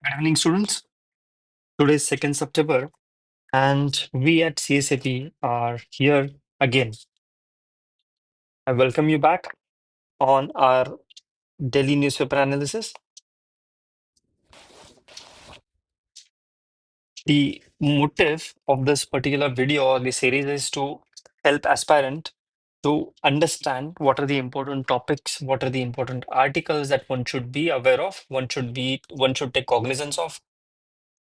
Good evening, students. Today is 2nd September, and we at CSAP are here again. I welcome you back on our daily newspaper analysis. The motive of this particular video or the series is to help aspirant to understand what are the important topics, what are the important articles that one should be aware of, one should take cognizance of.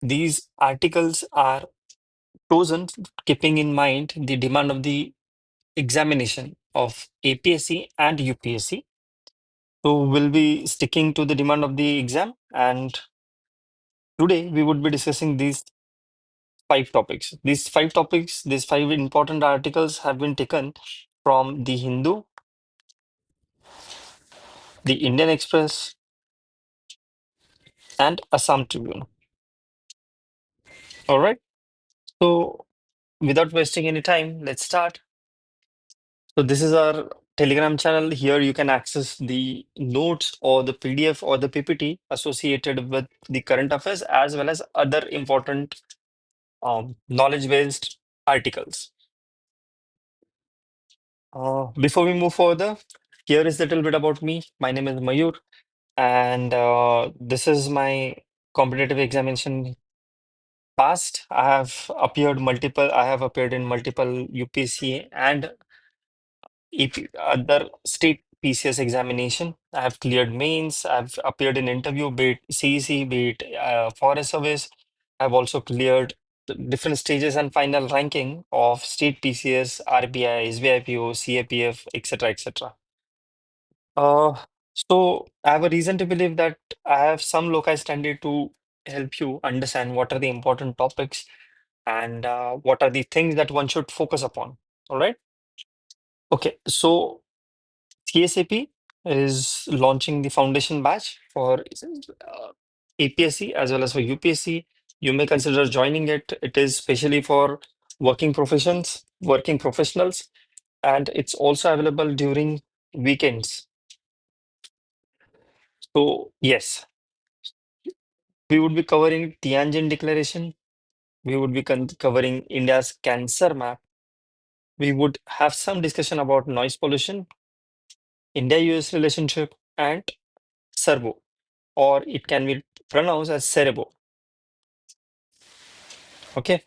These articles are chosen keeping in mind the demand of the examination of APSC and UPSC. So we'll be sticking to the demand of the exam, and today we would be discussing these five topics. These five important articles have been taken from the Hindu, the Indian Express, and Assam Tribune. All right. So without wasting any time, let's start. So this is our Telegram channel. Here you can access the notes or the PDF or the PPT associated with the current affairs as well as other important knowledge-based articles. Before we move further, here is a little bit about me. My name is Mayur, and this is my competitive examination past. I have appeared in multiple UPSC and other state PCS examination. I have cleared mains. I've appeared in interview, be it CEC, be it forest service. I've also cleared the different stages and final ranking of state PCS, RBI, SBIPO, CAPF, etc., etc. Uh, so I have a reason to believe that I have some locus standi to help you understand what are the important topics and what are the things that one should focus upon. All right. Okay. So CSAP is launching the foundation batch for APSC as well as for UPSC. You may consider joining it. It is specially for working professionals, and it's also available during weekends. So, yes, we would be covering Tianjin Declaration. We would be covering India's cancer map. We would have some discussion about noise pollution, India-US relationship, and Serbo, or it can be pronounced as Cerebo. Okay,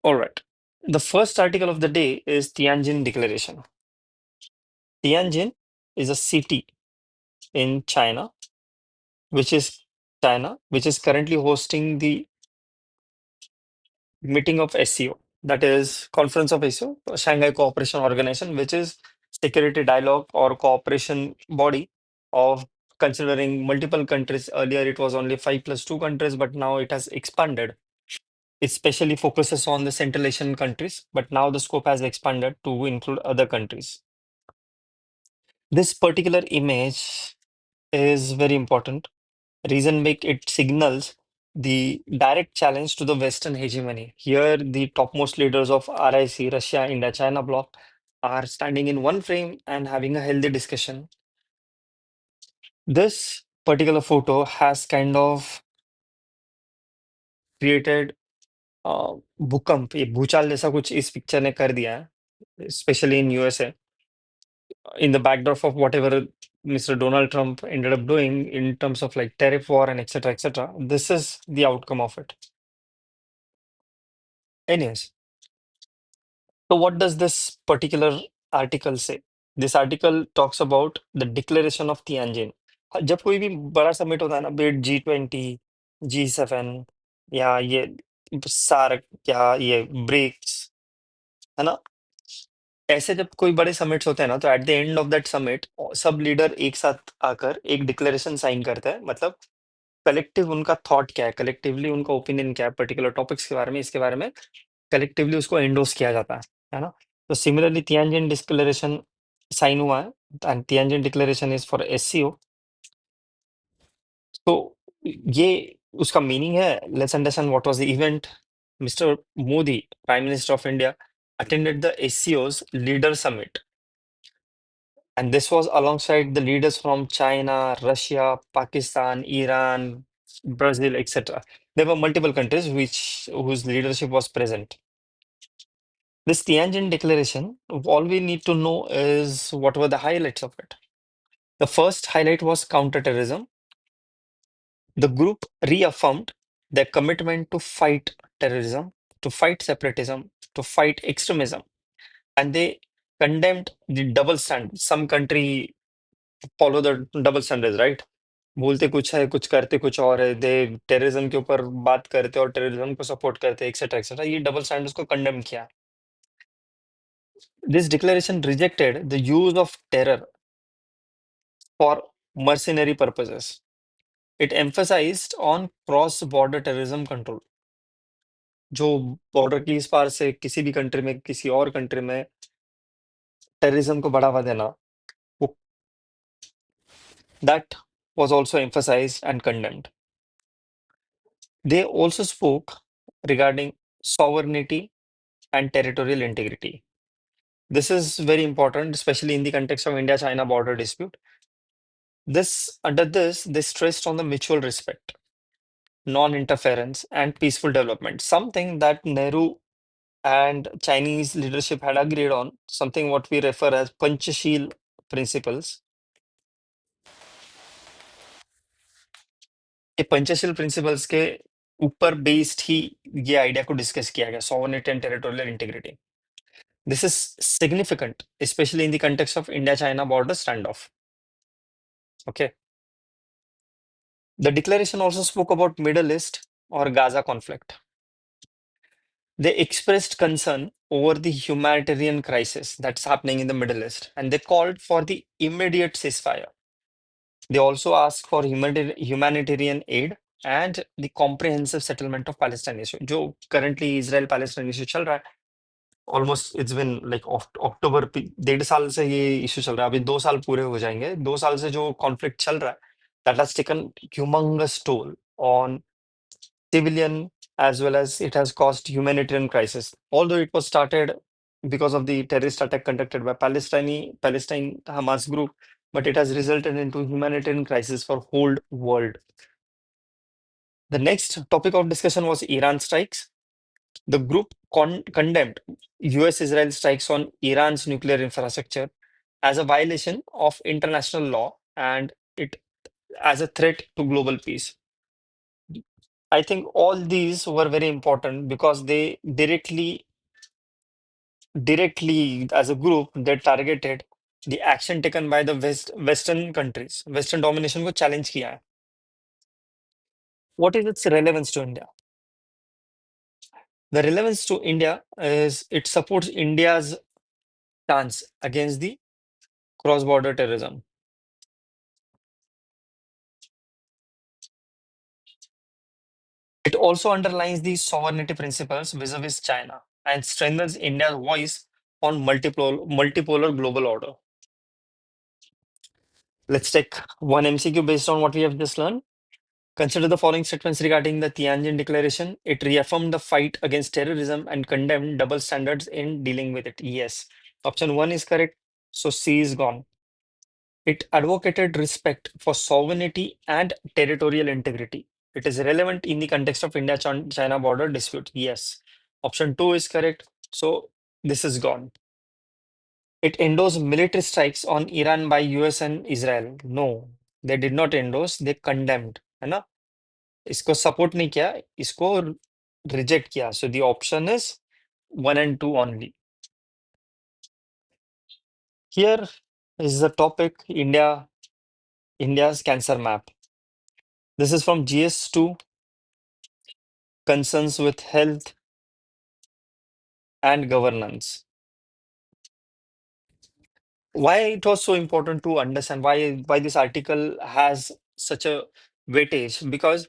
all right. The first article of the day is Tianjin Declaration. Tianjin is a city in which is which is currently hosting the meeting of SCO, that is Conference of SCO, Shanghai Cooperation Organization, which is security dialogue or cooperation body of considering multiple countries. Earlier, it was only 5+2 countries, but now it has expanded. It specially focuses on the Central Asian countries, but now the scope has expanded to include other countries. This particular image is very important. Reason being it signals the direct challenge to the Western hegemony. Here, the topmost leaders of RIC, Russia, India, China bloc, are standing in one frame and having a healthy discussion. This particular photo has kind of created भूकंप, ये भूचाल जैसा कुछ इस picture ने कर दिया है, especially in USA, in the backdrop of whatever Mr. Donald Trump ended up doing in terms of like tariff war and etc. etc. This is the outcome of it. Anyways, so what does this particular article say? This article talks about the declaration of Tianjin. जब कोई भी बड़ा summit होता है ना, beat G20, G7 या ये SAARC या ये ब्रिक्स, है ना, ऐसे जब कोई बड़े समिट्स होते हैं ना, तो at the end of that summit सब लीडर एक साथ आकर एक डिक्लेरेशन साइन करते हैं. मतलब कलेक्टिव उनका थॉट क्या है, कलेक्टिवली उनका ओपिनियन क्या है पर्टिकुलर टॉपिक्स के बारे में, इसके बारे में कलेक्टिवली उसको एंडोर्स किया जाता है ना. तो सिमिलरली तियानजिन डिक्लेरेशन साइन हुआ है, and Tianjin declaration is for SCO. तो ये उसका मीनिंग है. Let's understand what was the event. Mister Modi, prime minister of India, attended the SCO's leader summit, and this was alongside the leaders from China, Russia, Pakistan, Iran, Brazil, etc. There were multiple countries whose leadership was present. This Tianjin Declaration, all we need to know is what were the highlights of it. The first highlight was counterterrorism. The group reaffirmed their commitment to fight terrorism, to fight separatism, to fight extremism, and they condemned the double standard. Some country follow the double standards, right? बोलते कुछ है, कुछ करते कुछ और है, दे terrorism के ऊपर बात करते और टेररिज्म को सपोर्ट करते, एक्सेट्रा एक्सेट्रा, ये डबल स्टैंडर्ड्स को कंडेम किया. This declaration rejected the use of terror for mercenary purposes. It emphasized on cross-border terrorism control. जो बॉर्डर की इस पार से किसी भी कंट्री में किसी और कंट्री में टेररिज्म को बढ़ावा देना, वो that was also emphasized and condemned. They also spoke regarding sovereignty and territorial integrity. This is very important, especially in the context of India-China border dispute. Under this, they stressed on the mutual respect, non-interference, and peaceful development, something that Nehru and Chinese leadership had agreed on, something what we refer as Panchashil principles. ये Panchsheel principles के ऊपर based ही ये idea को discuss किया गया, sovereignty and territorial integrity. This is significant, especially in the context of India-China border standoff. Okay. The declaration also spoke about Middle East or Gaza conflict. They expressed concern over the humanitarian crisis that's happening in the Middle East, and they called for the immediate ceasefire. They also asked for humanitarian aid and the comprehensive settlement of Palestine issue. जो currently Israel-Palestine issue चल रहा है, almost it's been like October 1.5 साल से ये issue चल रहा है, अभी 2 साल पूरे हो जाएंगे. 2 साल से जो conflict चल रहा है, that has taken humongous toll on civilian as well as it has caused humanitarian crisis. Although it was started because of the terrorist attack conducted by Palestine Hamas group, but it has resulted into humanitarian crisis for whole world. The next topic of discussion was Iran strikes. The group condemned US-Israel strikes on Iran's nuclear infrastructure as a violation of international law and it as a threat to global peace. I think all these were very important because they directly as a group, they targeted the action taken by the Western countries. Western domination को challenge किया है. What is its relevance to India? The relevance to India is it supports India's stance against the cross-border terrorism. It also underlines the sovereignty principles vis-a-vis China and strengthens India's voice on multipolar global order. Let's take one MCQ based on what we have just learned. Consider the following statements regarding the Tianjin Declaration. It reaffirmed the fight against terrorism and condemned double standards in dealing with it. Yes. Option 1 is correct. So C is gone. It advocated respect for sovereignty and territorial integrity. It is relevant in the context of India-China border dispute. Yes. Option 2 is correct. So this is gone. It endorsed military strikes on Iran by US and Israel. No, they did not endorse, they condemned. है ना? इसको support नहीं किया, इसको reject किया. So the option is 1 and 2 only. Here is the topic India's cancer map. This is from GS2, concerns with health and governance. Why it was so important to understand why this article has such a weightage? Because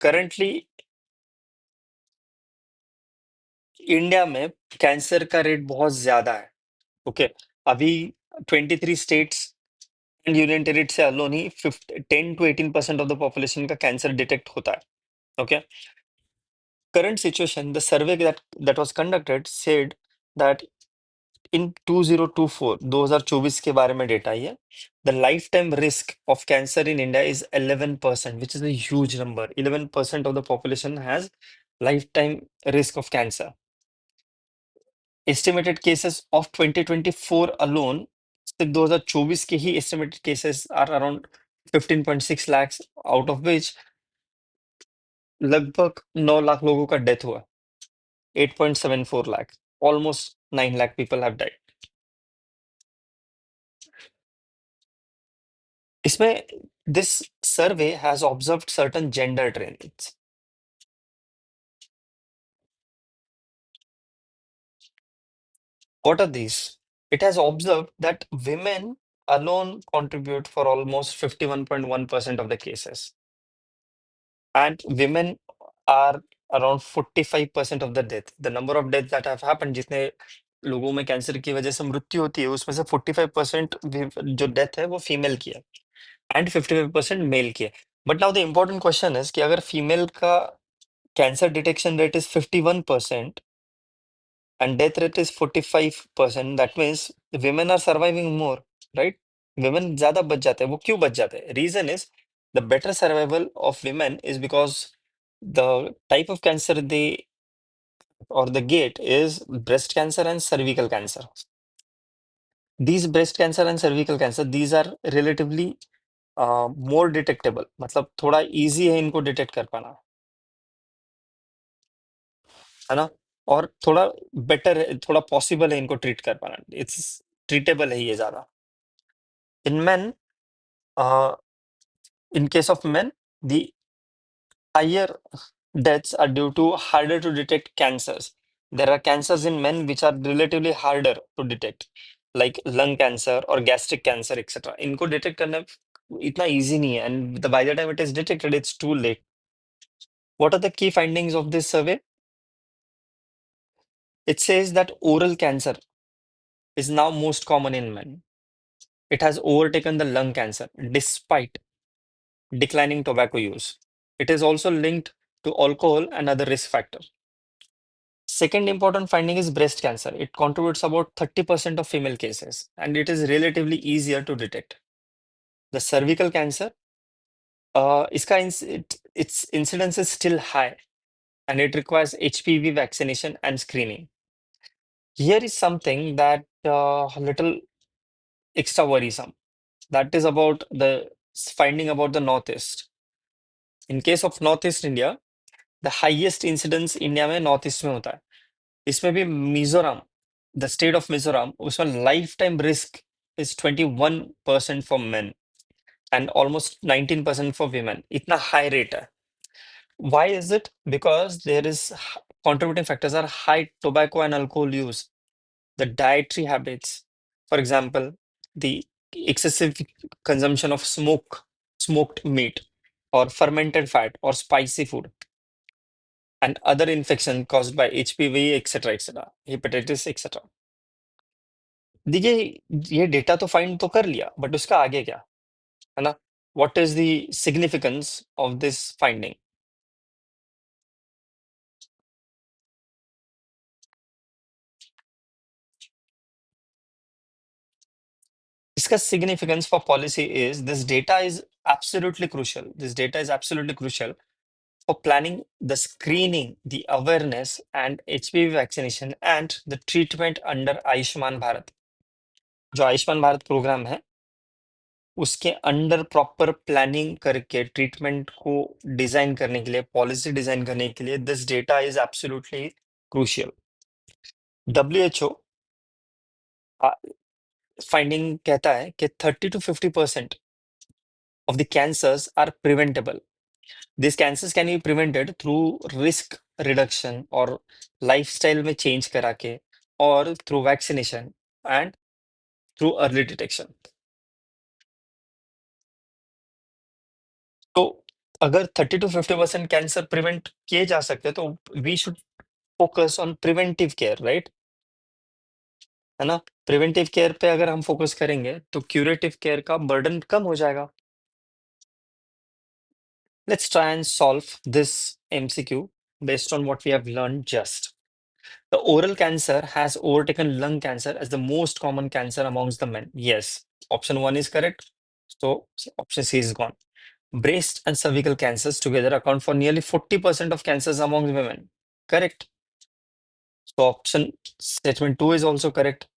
currently India में cancer का rate बहुत ज्यादा है. Okay, अभी 23 states and union territory से alone he 10 to 18% of the population का cancer detect होता है. Okay, current situation, the survey that was conducted said that इन 2024 के बारे में डेटा ये, the lifetime risk of cancer in India is 11%, which is a huge number. 11% of the population has lifetime risk of cancer. Estimated cases of 2024 alone, सिर्फ 2024 के ही estimated cases are around 15.6 lakhs, out of which लगभग 9 लाख लोगों का death हुआ. 8.74 lakh, almost 9 lakh people have died. इसमें this survey has observed certain gender trends. What are these? It has observed that women alone contribute for almost 51.1% of the cases, and women are around 45% of the death. The number of deaths that have happened, जितने लोगों में cancer की वजह से मृत्यु होती है, उसमें से 45% जो डेथ है वो फीमेल की है एंड 55% मेल की है. But now the important question is कि अगर फीमेल का cancer detection rate is 51% and death rate is 45%, that means women are surviving more, right? Women ज्यादा बच जाते हैं. वो क्यों बच जाते हैं? Reason is the better survival of women is because the type of cancer they or the get is breast cancer and cervical cancer. These breast cancer and cervical cancer, these are relatively more detectable. मतलब थोड़ा easy है इनको detect कर पाना, है ना? और थोड़ा better है, थोड़ा possible है इनको treat कर पाना. It's treatable है ये ज्यादा. In men, uh, in case of men, the higher deaths are due to harder to detect cancers. There are cancers in men which are relatively harder to detect, like lung cancer or gastric cancer, etc. इनको detect करना इतना easy नहीं है, and by the time it is detected, it's too late. What are the key findings of this survey? It says that oral cancer is now most common in men. It has overtaken the lung cancer despite declining tobacco use. It is also linked to alcohol and other risk factors. Second important finding is breast cancer. It contributes about 30% of female cases, and it is relatively easier to detect. The cervical cancer, its incidence is still high, and it requires HPV vaccination and screening. Here is something that little extra worrisome. That is about the finding about the Northeast. In case of Northeast India, the highest incidence India में Northeast में होता है. इसमें भी Mizoram, the state of Mizoram, उसमें life time risk is 21% for men and almost 19% for women. इतना high rate है. Why is it? Because there is contributing factors are high tobacco and alcohol use, the dietary habits, for example, the excessive consumption of smoked meat or fermented fat or spicy food, and other infection caused by HPV, etc., hepatitis, etc. देखिए, ये data तो find तो कर लिया, but उसका आगे क्या, है ना? What is the significance of this finding? इसका significance for policy is this data is absolutely crucial. This data is absolutely crucial for planning the screening, the awareness, and HPV vaccination and the treatment under Ayushman Bharat. जो Ayushman Bharat programme है, उसके under proper planning करके treatment को design करने के लिए, policy design करने के लिए, this data is absolutely crucial. WHO finding कहता है कि 30 to 50% of the cancers are preventable. These cancers can be prevented through risk reduction or lifestyle में change करा के, or through vaccination and through early detection. तो अगर 30 to 50% cancer prevent किए जा सकते हैं, तो we should focus on preventive care, right? है ना? प्रिवेंटिव केयर पे अगर हम फोकस करेंगे तो क्यूरेटिव केयर का बर्डन कम हो जाएगा. Let's try and solve this MCQ based on what we have learned just. The oral cancer has overtaken lung cancer as the most common cancer amongst the men. Yes, option one is correct. So option C is gone. Breast and cervical cancers together account for nearly 40% of cancers among women. Correct. So option statement two is also correct.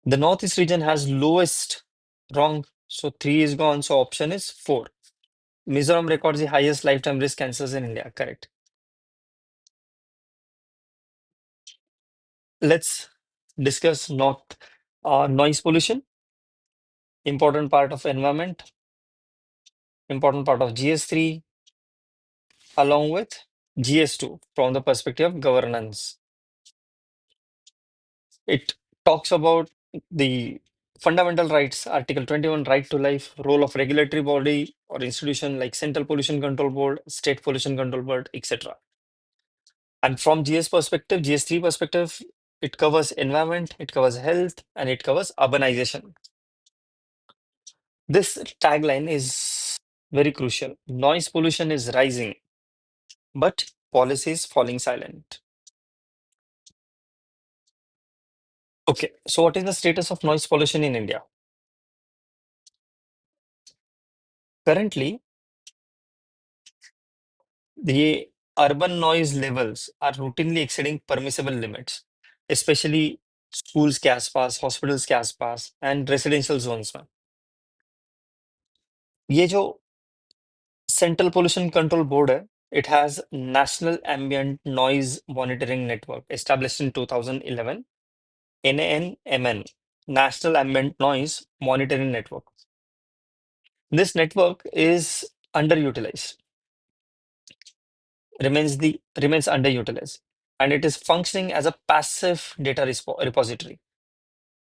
The Northeast region has lowest, wrong. So three is gone. So option is four. Mizoram records the highest lifetime risk cancers in India. Correct. Let's discuss not noise pollution, important part of environment, important part of GS3, along with GS2 from the perspective of governance. It talks about the fundamental rights, Article 21, right to life, role of regulatory body or institution like Central Pollution Control Board, State Pollution Control Board, etc. And from GS perspective, GS3 perspective, it covers environment, it covers health, and it covers urbanization. This tagline is very crucial. Noise pollution is rising, but policy is falling silent. Okay, so what is the status of noise pollution in India? Currently, the urban noise levels are routinely exceeding permissible limits, especially schools के आसपास, hospitals के आसपास, and residential zones में. ये जो Central Pollution Control Board है, it has National Ambient Noise Monitoring Network established in 2011, NANMN, National Ambient Noise Monitoring Network. This network is underutilized, remains underutilized, and it is functioning as a passive data repository.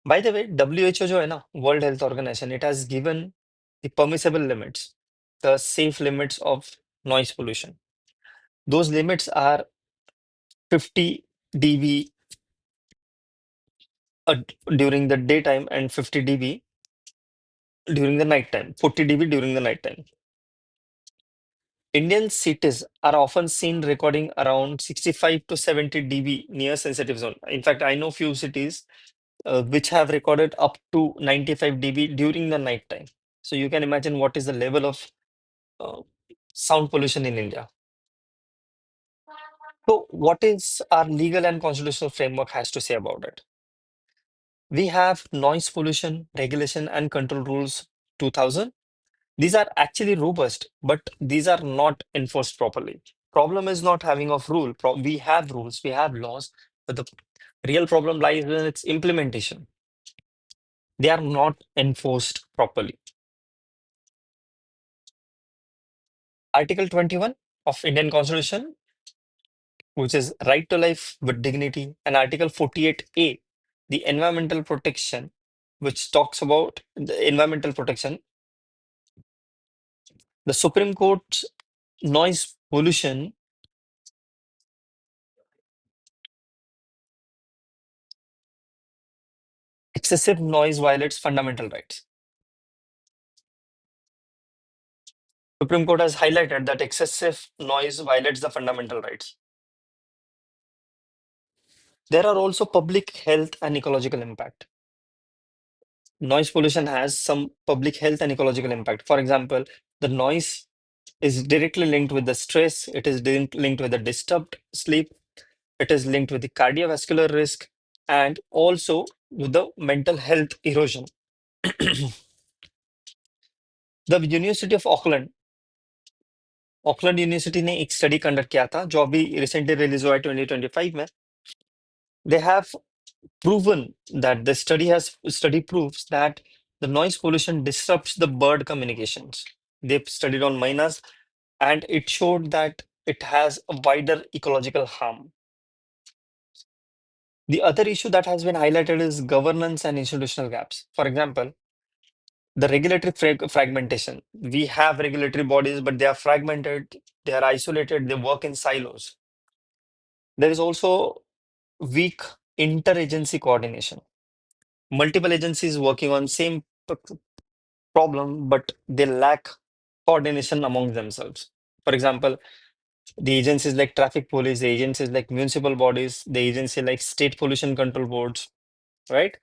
By the way, WHO जो है ना, World Health Organization, it has given the permissible limits, the safe limits of noise pollution. Those limits are 50 dB during the daytime and 50 dB during the nighttime, 40 dB during the nighttime. Indian cities are often seen recording around 65 to 70 dB near sensitive zone. In fact, I know few cities which have recorded up to 95 dB during the nighttime. So you can imagine what is the level of uh, sound pollution in India. So what is our legal and constitutional framework has to say about it? We have noise pollution regulation and control rules 2000. These are actually robust, but these are not enforced properly. Problem is not having of rule. We have rules, we have laws, but the real problem lies in its implementation. They are not enforced properly. Article 21 of Indian Constitution, which is right to life with dignity, and Article 48A, the environmental protection, which talks about the environmental protection. The Supreme Court's noise pollution, excessive noise violates fundamental rights. Supreme Court has highlighted that excessive noise violates the fundamental rights. There are also public health and ecological impact. Noise pollution has some public health and ecological impact. For example, the noise is directly linked with the stress, it is linked with the disturbed sleep, it is linked with the cardiovascular risk, and also with the mental health erosion. The University of Auckland university ने एक study conduct किया था जो अभी recently release हुआ है 2025 में. They have proven that the study proves that the noise pollution disrupts the bird communications. They've studied on mynas and it showed that it has a wider ecological harm. The other issue that has been highlighted is governance and institutional gaps. For example, the regulatory fragmentation. We have regulatory bodies, but they are fragmented, they are isolated, they work in silos. There is also weak interagency coordination. Multiple agencies working on same problem, but they lack coordination among themselves. For example, The agencies like traffic police, the agencies like municipal bodies, the agency like state pollution control boards, right?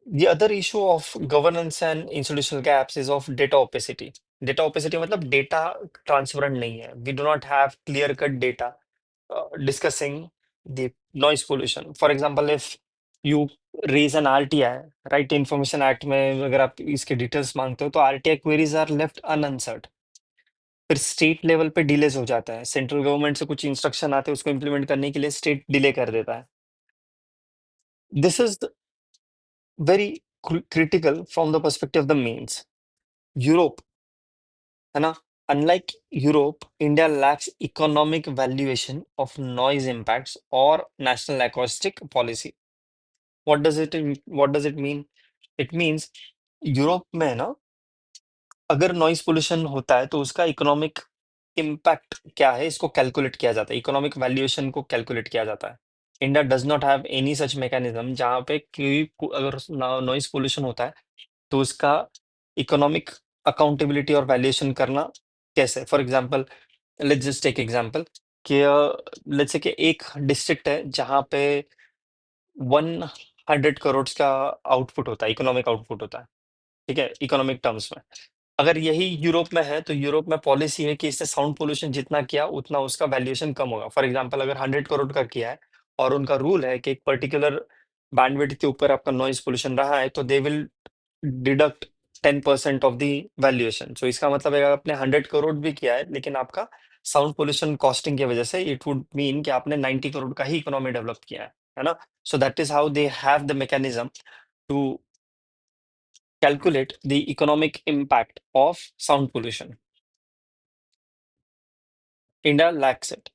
The other issue of governance and institutional gaps is of data opacity. Data opacity मतलब data transparent नहीं है. We do not have clear-cut data discussing the noise pollution. For example, if you raise an RTI, Right Information Act में अगर आप इसके details मांगते हो तो RTI queries are left unanswered. फिर स्टेट लेवल पे डिलेज हो जाता है. सेंट्रल गवर्नमेंट से कुछ इंस्ट्रक्शन आते हैं उसको इम्प्लीमेंट करने के लिए स्टेट डिले कर देता है. This is very critical from the perspective of the means. Europe है ना, unlike Europe, India lacks economic valuation of noise impacts और national acoustic policy. What does it mean? It means Europe में ना अगर noise pollution होता है तो उसका इकोनॉमिक इम्पैक्ट क्या है इसको कैलकुलेट किया जाता है, इकोनॉमिक वैल्यूएशन को कैलकुलेट किया जाता है. India does not have any such mechanism जहाँ पे अगर नॉइज पोल्यूशन होता है तो उसका इकोनॉमिक अकाउंटेबिलिटी और वैल्यूएशन करना कैसे. For example, let's just take example कि लेट्स से कि एक डिस्ट्रिक्ट है जहाँ पे 100 करोड़ का आउटपुट होता है, इकोनॉमिक आउटपुट होता है, ठीक है, इकोनॉमिक टर्म्स में. अगर यही यूरोप में है तो यूरोप में पॉलिसी है कि इससे साउंड पोल्यूशन जितना किया उतना उसका वैल्यूएशन कम होगा. फॉर एग्जांपल, अगर 100 करोड़ का किया है और उनका रूल है कि एक पर्टिकुलर बैंडविड्थ के ऊपर आपका नॉइज पोल्यूशन रहा है तो they will deduct 10% of the valuation. So इसका मतलब है अगर आपने 100 करोड़ भी किया है लेकिन आपका साउंड पोल्यूशन कॉस्टिंग की वजह से इट वुड मीन कि आपने 90 करोड़ का ही इकोनॉमी डेवलप किया है ना. So that is how they have the mechanism to calculate the economic impact of sound pollution. India lacks it.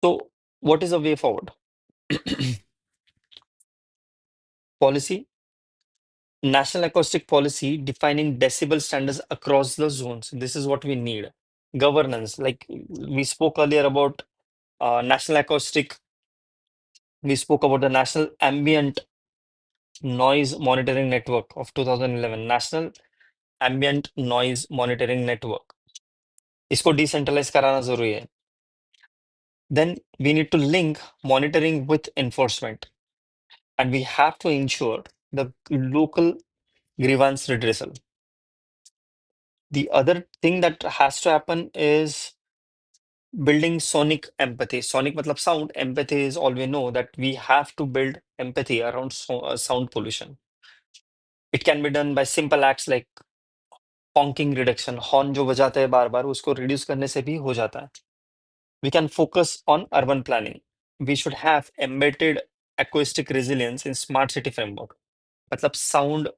So, what is the way forward? Policy, national acoustic policy defining decibel standards across the zones. This is what we need. Governance, like we spoke earlier about national acoustic, we spoke about the National Ambient Noise Monitoring Network of 2011, National Ambient Noise Monitoring Network. इसको decentralise कराना जरूरी है. Then we need to link monitoring with enforcement, and we have to ensure the local grievance redressal. The other thing that has to happen is building sonic empathy. Sonic matlab sound, empathy is all we know, that we have to build empathy around sound pollution. It can be done by simple acts like honking reduction. Horn जो बजाते हैं बार बार उसको reduce करने से भी हो जाता है. We can focus on urban planning. We should have embedded acoustic resilience in smart city framework. मतलब sound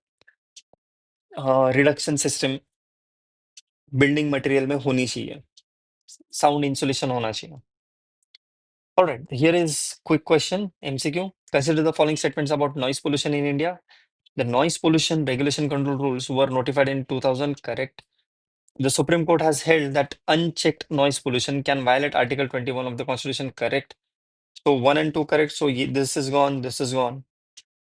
reduction system building material में होनी चाहिए, साउंड इंसुलेशन होना चाहिए. Alright, here is quick question, MCQ. Consider the following statements about noise pollution in India. The noise pollution regulation control rules were notified in 2000, correct? The Supreme Court has held that unchecked noise pollution can violate Article 21 of the Constitution, correct? So 1 and 2 correct. So this is gone, this is gone.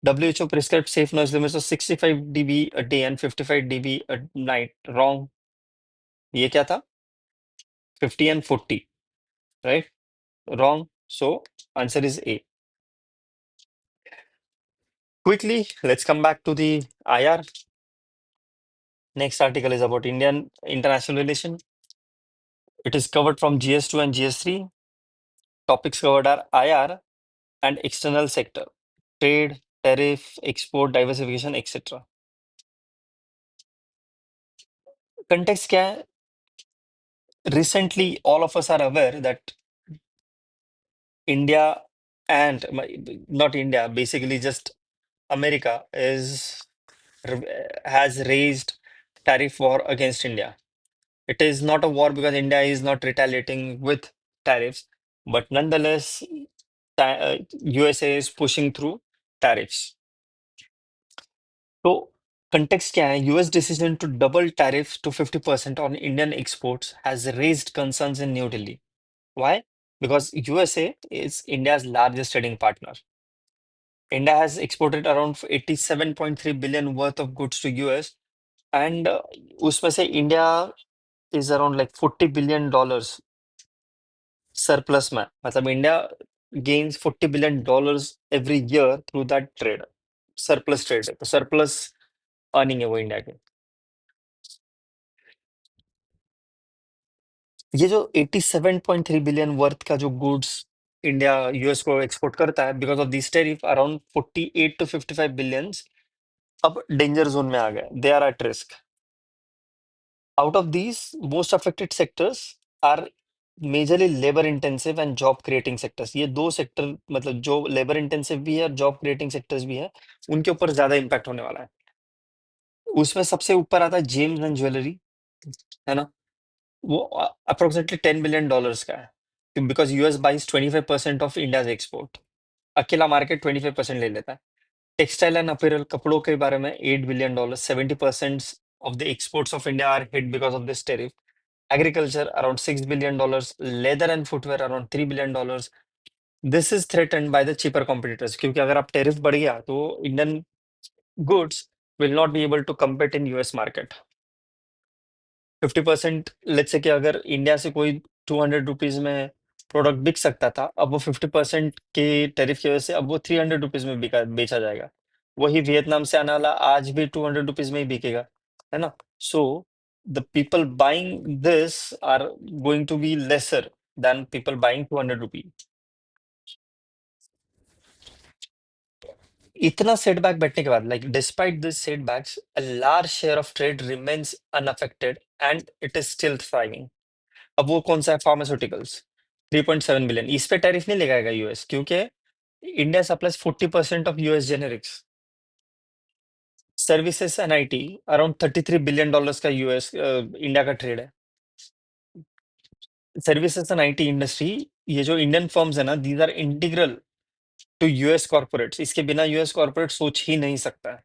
WHO prescribed safe noise limits of 65 dB a day and 55 dB a night. Wrong. ये क्या था? 50 and 40, right? Wrong. So answer is A. Quickly, let's come back to the IR. Next article is about Indian international relation. It is covered from GS2 and GS3. Topics covered are IR and external sector, trade, tariff, export, diversification, etc. Context क्या है? Recently, all of us are aware that India and not India, basically just America has raised tariff war against India. It is not a war because India is not retaliating with tariffs, but nonetheless, USA is pushing through tariffs. So, context क्या है? US decision to double tariffs to 50% on Indian exports has raised concerns in New Delhi. Why? Because USA is India's largest trading partner. India has exported around 87.3 billion worth of goods to US, and उसमें से India is around like $40 billion surplus में, मतलब India gains $40 billion every year through that trade. Surplus trade है, तो surplus earning है वो India के। ये जो 87.3 बिलियन वर्थ का जो गुड्स इंडिया यूएस को एक्सपोर्ट करता है, because of this tariff around 48 to 55 billions अब डेंजर जोन में आ गए, they are at risk. Out of these most affected sectors are majorly labour intensive and job creating sectors. ये दो sector, मतलब जो लेबर इंटेंसिव भी है और जॉब क्रिएटिंग सेक्टर्स भी है, उनके ऊपर ज्यादा इम्पैक्ट होने वाला है। उसमें सबसे ऊपर आता है जेम्स एंड ज्वेलरी, है ना, वो अप्रोक्सीमेटली $10 billion का है, because US buys 25% of India's export. अकेला मार्केट 25% ले लेता है। टेक्सटाइल एंड अपीयरल, कपड़ों के बारे में $8 billion, 70% of the exports of India are hit because of this tariff. Agriculture around $6 billion, leather and footwear around $3 billion। This is threatened by the cheaper competitors, क्योंकि अगर आप टेरिफ बढ़ गया तो Indian goods will not be able to compete in US market. 50%, let's say कि अगर India से कोई 200 रुपीज में प्रोडक्ट बिक सकता था, अब वो 50% के टैरिफ की वजह से अब वो 300 रुपीज में बिका बेचा जाएगा। वही वियतनाम से आने वाला आज भी 200 रुपीज में ही बिकेगा, है ना। So the people buying this are going to be lesser than people buying 200 rupees. इतना सेटबैक बैठने के बाद, like despite this setbacks, a large share of trade remains unaffected and it is still thriving. अब वो कौन सा है? Pharmaceuticals, 3.7 billion. इस पे टैरिफ नहीं लगाएगा यूएस, क्योंकि India supplies 40% of US generics. Services and IT around $33 billion का यूएस इंडिया का ट्रेड है। सर्विसेज एंड आईटी इंडस्ट्री, ये जो इंडियन फर्म्स है ना, these are integral to US corporates. इसके बिना यूएस कॉर्पोरेट सोच ही नहीं सकता है।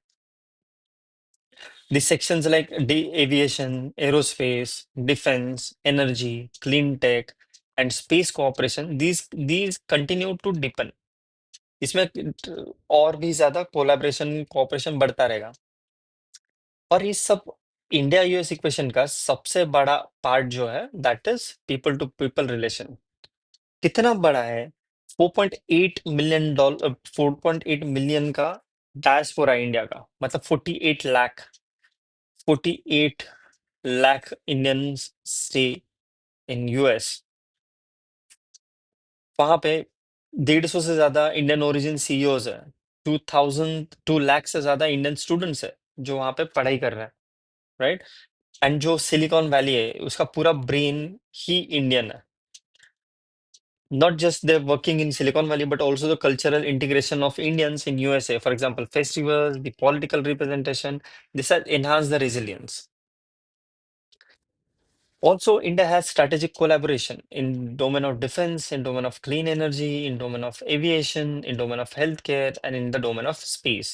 These sections like aviation, aerospace, defense, energy, clean tech, and space cooperation, these continue to deepen. इसमें और भी ज्यादा कोलैबोरेशन कोऑपरेशन बढ़ता रहेगा। और इस सब इंडिया यूएस इक्वेशन का सबसे बड़ा पार्ट जो है, that is people to people relation. कितना बड़ा है? 4.8 मिलियन का डायस्पोरा इंडिया का, मतलब 48 lakh Indians stay in US. वहां पे 150 से ज्यादा इंडियन ओरिजिन सीईओज है। 2 लाख से ज्यादा इंडियन स्टूडेंट्स है जो वहां पे पढ़ाई कर रहे हैं, राइट। एंड जो सिलिकॉन वैली है, उसका पूरा ब्रेन ही इंडियन है। Not just they're working in Silicon Valley, but also the cultural integration of Indians in USA. For example, festivals, the political representation, this has enhanced the resilience. Also, India has strategic collaboration in domain of defense, in domain of clean energy, in domain of aviation, in domain of healthcare, and in the domain of space.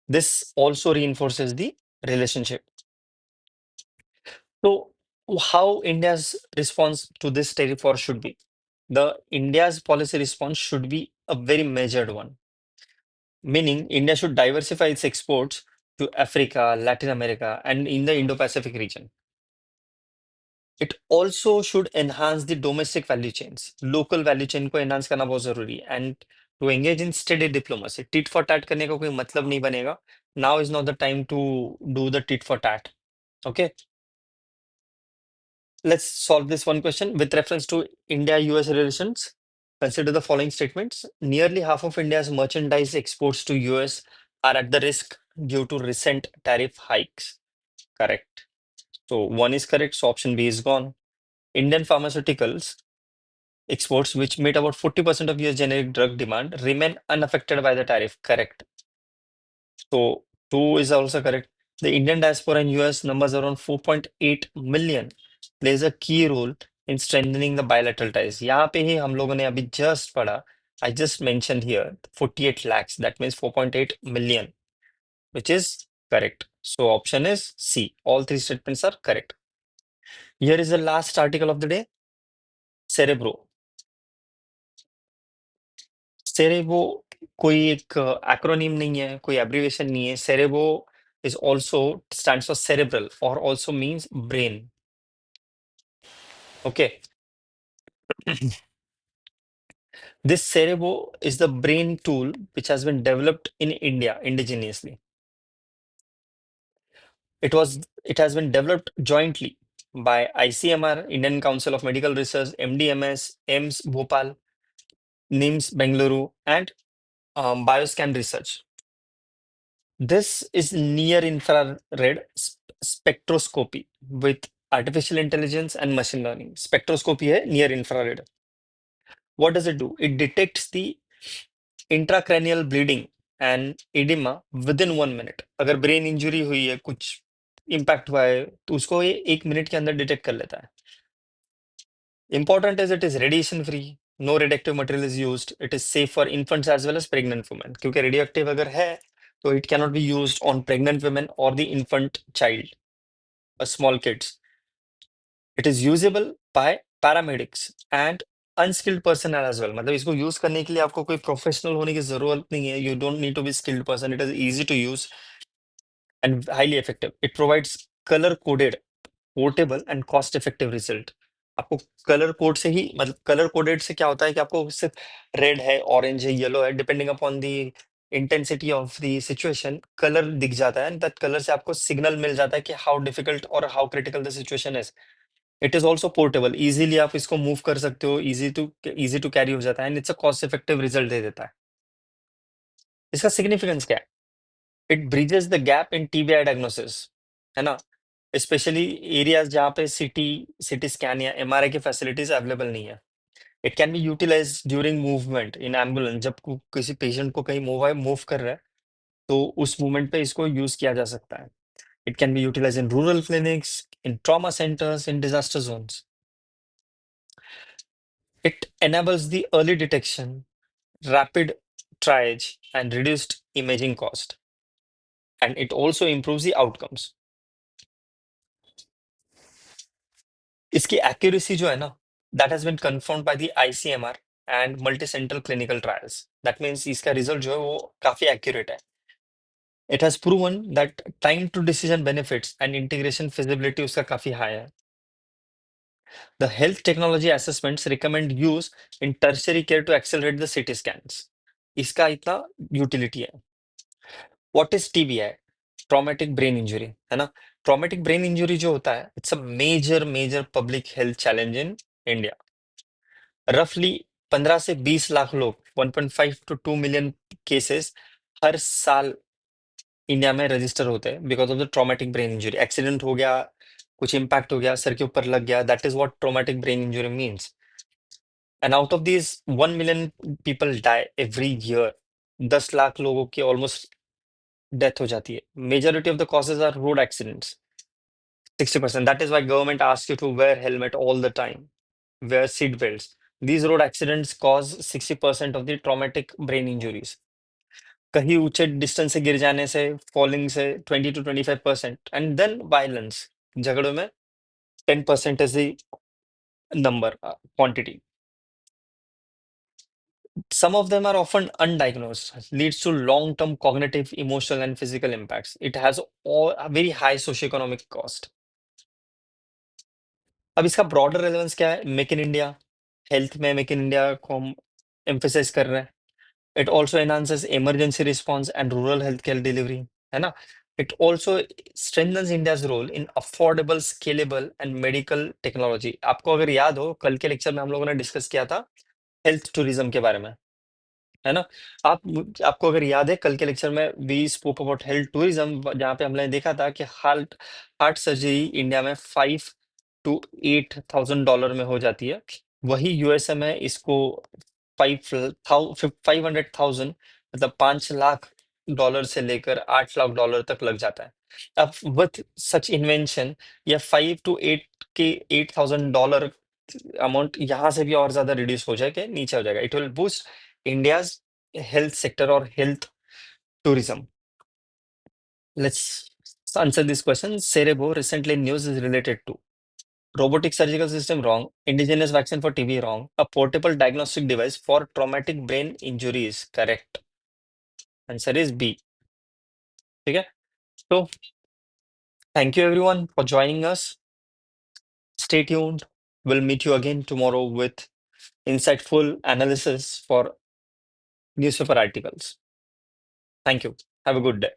This also reinforces the relationship. So, how India's response to this tariff war should be? The India's policy response should be a very measured one, meaning India should diversify its exports to Africa, Latin America, and in the Indo-Pacific region. It also should enhance the domestic value chains. Local value chain को enhance करना बहुत जरूरी है, and to engage in steady diplomacy. Tit for tat करने का कोई मतलब नहीं बनेगा. Now is not the time to do the tit for tat. Okay, let's solve this one question with reference to India-US relations. Consider the following statements. Nearly half of India's merchandise exports to US are at the risk due to recent tariff hikes. Correct. So one is correct. So option B is gone. Indian pharmaceuticals exports, which made about 40% of US generic drug demand, remain unaffected by the tariff. Correct. So two is also correct. The Indian diaspora in US numbers around 4.8 million plays a key role in strengthening the bilateral ties. यहाँ पे ही हम लोगों ने अभी just पढ़ा. I just mentioned here 48 lakhs. That means 4.8 million, which is correct. So option is C. All three statements are correct. Here is the last article of the day. Cerebro. सेरेबो कोई एक acronym नहीं है, कोई abbreviation नहीं है। सेरेबो is also stands for cerebral, or also means brain. Okay, This Cerebo is the brain tool which has been developed in India indigenously. It has been developed jointly by ICMR, Indian Council of Medical Research, MDMS, AIMS Bhopal, NIMS Bengaluru, and Bioscan Research. This is near infrared spectroscopy with artificial intelligence and machine learning. Spectroscopy है near infrared. What does it do? It detects the intracranial bleeding and edema within 1 minute. अगर brain injury हुई है, कुछ impact हुआ है, तो उसको ये 1 मिनट के अंदर डिटेक्ट कर लेता है. Important is it is radiation free. No radioactive material is used. It is safe for infants as well as pregnant women. क्योंकि radioactive अगर है, तो it cannot be used on pregnant women or the infant child, small kids. It is usable by paramedics and unskilled personnel as well. मतलब इसको use करने के लिए आपको कोई प्रोफेशनल होने की जरूरत नहीं है. You don't need to be skilled person. It is easy to use and highly effective. It provides color coded, portable and cost effective result. आपको कलर कोड से ही, मतलब कलर कोडेड से क्या होता है कि आपको सिर्फ रेड है, ऑरेंज है, येलो है, depending upon the intensity of the situation colour दिख जाता है, एंड दैट कलर से आपको सिग्नल मिल जाता है कि हाउ डिफिकल्ट और how critical the situation is. It is also portable, easily आप इसको मूव कर सकते हो, इजी टू कैरी हो जाता है, and it's a cost effective result दे देता है. इसका सिग्निफिकेंस क्या है? It bridges the gap in TBI diagnosis, है ना, स्पेशली एरियाज जहाँ पे सिटी स्कैन या एमआरआई की फैसिलिटीज अवेलेबल नहीं है. It can be utilize during movement in ambulance. जब किसी पेशेंट को कहीं मूव कर रहा है, तो उस मूवमेंट पे इसको यूज किया जा सकता है. It can be utilise in rural clinics, in trauma centres, in disaster zones. It enables the early detection, rapid triage, and reduced imaging cost. And it also improves the outcomes. इसकी accuracy जो है ना, that has been confirmed by the ICMR and multi centre clinical trials. That means इसका result जो है वो काफी accurate है. It has proven that time to decision benefits and integration feasibility उसका काफी हाई है. The health technology assessments recommend use in tertiary care to accelerate the CT scans. इसका इतना यूटिलिटी है. What is TBI? Traumatic brain injury, है ना. Traumatic brain injury जो होता है, it's a major major public health challenge in India. रफली 15 से 20 लाख लोग, 1.5 to 2 मिलियन केसेस हर साल इंडिया में रजिस्टर होते हैं because of the traumatic brain injury. Accident हो गया, कुछ इंपैक्ट हो गया, सर के ऊपर लग गया, that is what traumatic brain injury means. And out of this 1 million people die every year. 10 lakh लोगों की ऑलमोस्ट डेथ हो जाती है. Majority of the causes are road accidents, 60%. That is why government asks you to wear helmet all the time, wear seat belts. These road accidents cause 60% of the traumatic brain injuries. कहीं ऊंचे distance से गिर जाने से, falling से 20 to 25%, and then violence, झगड़ों में 10% is the number, quantity. Some of them are often undiagnosed, leads to long-term cognitive, emotional, and physical impacts. It has all a very high socioeconomic cost. अब इसका broader relevance क्या है? Make in India, health में make in India को हम emphasise कर रहे हैं. It also enhances emergency response and rural health care delivery, है ना. It also strengthens India's role in affordable, scalable and medical technology. आपको अगर याद हो, कल के लेक्चर में हम लोगों ने डिस्कस किया था हेल्थ टूरिज्म के बारे में, है ना. आपको अगर याद है, कल के लेक्चर में we spoke about health tourism, जहाँ पे हमने देखा था कि हार्ट हार्ट सर्जरी इंडिया में $5,000 to $8,000 में हो जाती है. वही यूएसए में इसको 500,000, मतलब $5 लाख से लेकर $8 लाख तक लग जाता है. अब विथ सच इन्वेंशन, या 5 to 8 के $8,000 अमाउंट यहाँ से भी और ज्यादा रिड्यूस हो जाएगा, नीचे हो जाएगा. It will boost India's health sector or health tourism. Let's answer this question. Cerebo recently news is related to robotic surgical system wrong, indigenous vaccine for TB wrong, a portable diagnostic device for traumatic brain injuries correct. Answer is B. Okay. So thank you everyone for joining us. Stay tuned. We'll meet you again tomorrow with insightful analysis for newspaper articles. Thank you. Have a good day.